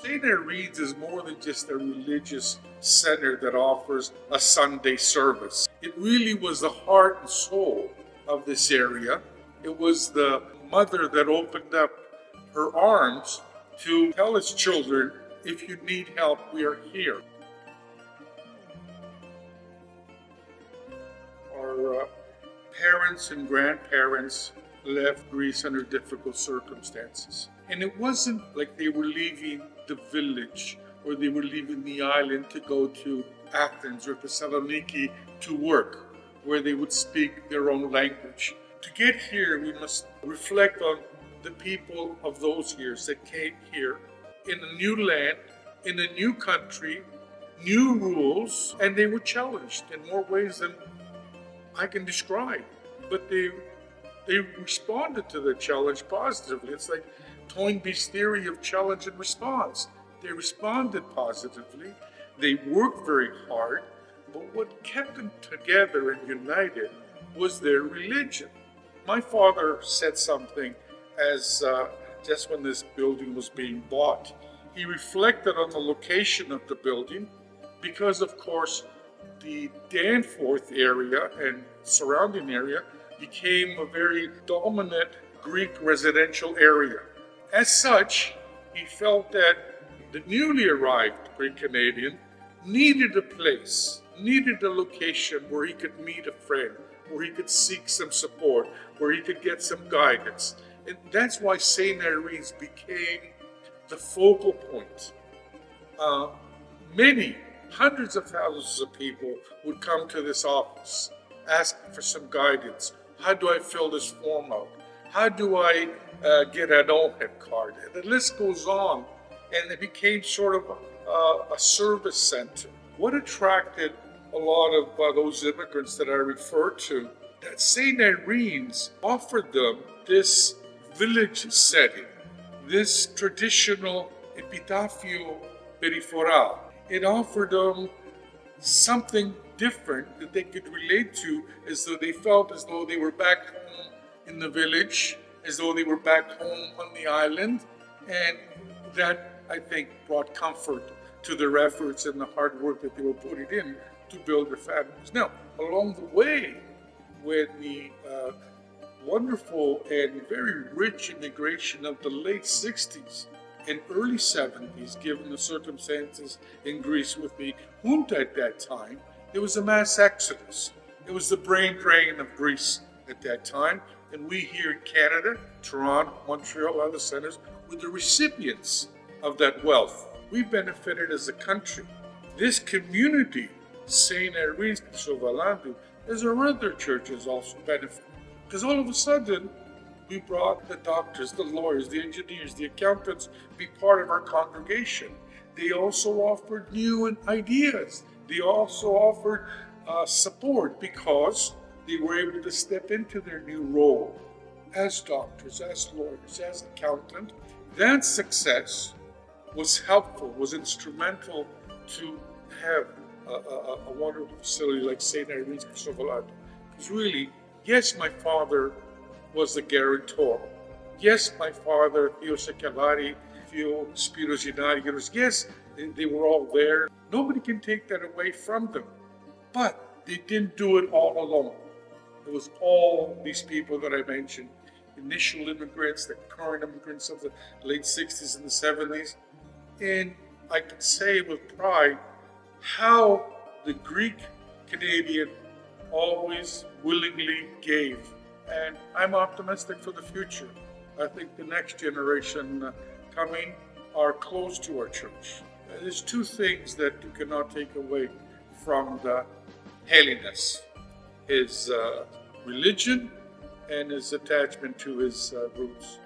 St. Irene's is more than just a religious center that offers a Sunday service. It really was the heart and soul of this area. It was the mother that opened up her arms to tell its children, if you need help, we are here. Our parents and grandparents left Greece under difficult circumstances. And it wasn't like they were leaving the village or they were leaving the island to go to Athens or Thessaloniki to work, where they would speak their own language. To get here, we must reflect on the people of those years that came here in a new land, in a new country, new rules, and they were challenged in more ways than I can describe. But they responded to the challenge positively. It's like Toynbee's theory of challenge and response. They responded positively. They worked very hard. But what kept them together and united was their religion. My father said something as just when this building was being bought. He reflected on the location of the building because, of course, the Danforth area and surrounding area became a very dominant Greek residential area. As such, he felt that the newly arrived Greek Canadian needed a place, needed a location where he could meet a friend, where he could seek some support, where he could get some guidance. And that's why St. Irene's became the focal point. Many, hundreds of thousands of people would come to this office asking for some guidance. How do I fill this form out? How do I get an OHIP card? And the list goes on, and it became sort of a service center. What attracted a lot of those immigrants that I referred to, that St. Irene's offered them this village setting, this traditional epitafio periforal. It offered them something different that they could relate to, as though they felt as though they were back home in the village, as though they were back home on the island, and that, I think, brought comfort to their efforts and the hard work that they were putting in to build their families. Now, along the way, when the wonderful and very rich immigration of the late 60s and early 70s, given the circumstances in Greece with the junta at that time, there was a mass exodus. It was the brain drain of Greece at that time. And we here in Canada, Toronto, Montreal, other centers, were the recipients of that wealth. We benefited as a country. This community, St. Irene's, Chrisovalantou, as our other churches also benefited. Because all of a sudden, we brought the doctors, the lawyers, the engineers, the accountants be part of our congregation. They also offered new ideas. They also offered support because they were able to step into their new role as doctors, as lawyers, as accountants. That success was helpful, was instrumental to have a wonderful facility like St. Irene's Chrisovalantou. Because really, yes, my father was the guarantor. Yes, my father, Theo Theo Spiros, yes, they were all there. Nobody can take that away from them. But they didn't do it all alone. It was all these people that I mentioned, initial immigrants, the current immigrants of the late 60s and the 70s. And I can say with pride how the Greek Canadian always willingly gave. And I'm optimistic for the future. I think the next generation coming are close to our church. There's two things that you cannot take away from the Hellenes: his religion and his attachment to his roots.